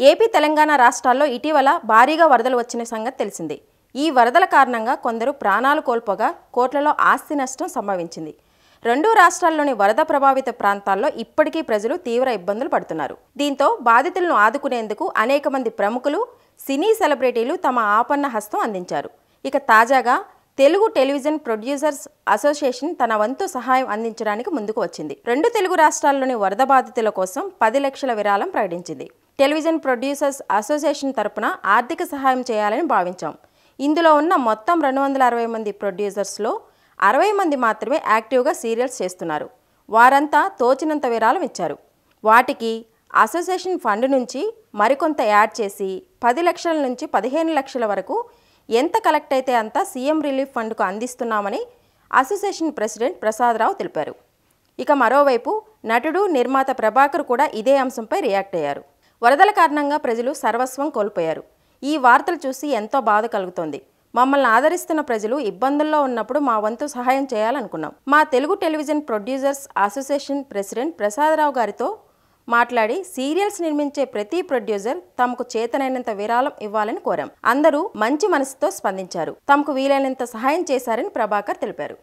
AP Telangana రాష్ట్రాల్లో ఇటీవల భారీగా వరదలు వచ్చిన సంగతి తెలిసిందే. ఈ వరదల కారణంగా కొందరు ప్రాణాలు కోల్పోగా కోట్లలో ఆస్తి నష్టం సంభవించింది. రెండు రాష్ట్రాల్లోని వరద ప్రభావిత ప్రాంతాల్లో ఇప్పటికీ ప్రజలు తీవ్ర ఇబ్బందులు పడుతున్నారు. దీంతో బాధితులను ఆదుకునేందుకు అనేక మంది ప్రముఖులు, సినీ సెలబ్రిటీలు తమ ఆపన్న హస్తం అందించారు. ఇక తాజాగా తెలుగు టెలివిజన్ ప్రొడ్యూసర్స్ అసోసియేషన్ తన వంతు సహాయం అందించడానికి ముందుకు వచ్చింది. రెండు తెలుగు రాష్ట్రాల్లోని వరద బాధితుల కోసం 10 లక్షల విరాళం ప్రకటించింది. టెలివిజన్ ప్రొడ్యూసర్స్ అసోసియేషన్ తరపున ఆర్థిక సహాయం చేయాలని భావించాం. ఇందులో ఉన్న మొత్తం 260 మంది ప్రొడ్యూసర్స్లో 60 మంది మాత్రమే యాక్టివ్గా సీరియల్స్ చేస్తున్నారు. వారంతా తోచినంత విరాళం ఇచ్చారు. వాటికి అసోసియేషన్ ఫండ్ నుంచి మరికొంత యాడ్ చేసి 10 లక్షల నుంచి 15 లక్షల వరకు ఎంత కలెక్ట్ అయితే అంత సీఎం రిలీఫ్ ఫండ్కు అందిస్తున్నామని అసోసియేషన్ ప్రెసిడెంట్ ప్రసాదరావు తెలిపారు. ఇక మరోవైపు నటుడు, నిర్మాత ప్రభాకర్ కూడా ఇదే అంశంపై రియాక్ట్ అయ్యారు. వరదల కారణంగా ప్రజలు సర్వస్వం కోల్పోయారు. ఈ వార్తలు చూసి ఎంతో బాధ కలుగుతోంది. మమ్మల్ని ఆదరిస్తున్న ప్రజలు ఇబ్బందుల్లో ఉన్నప్పుడు మా వంతు సహాయం చేయాలనుకున్నాం. మా Telugu television producers association president Prasadarao గారితో మాట్లాడి సీరియల్స్ నిర్మించే ప్రతి ప్రొడ్యూసర్ తమకు చేతనైనంత విరాళం ఇవ్వాలని కోరాం. అందరూ మంచి మనసుతో స్పందించారు. తమకు వీలైనంత సహాయం చేశారని ప్రభాకర్ తెలిపారు.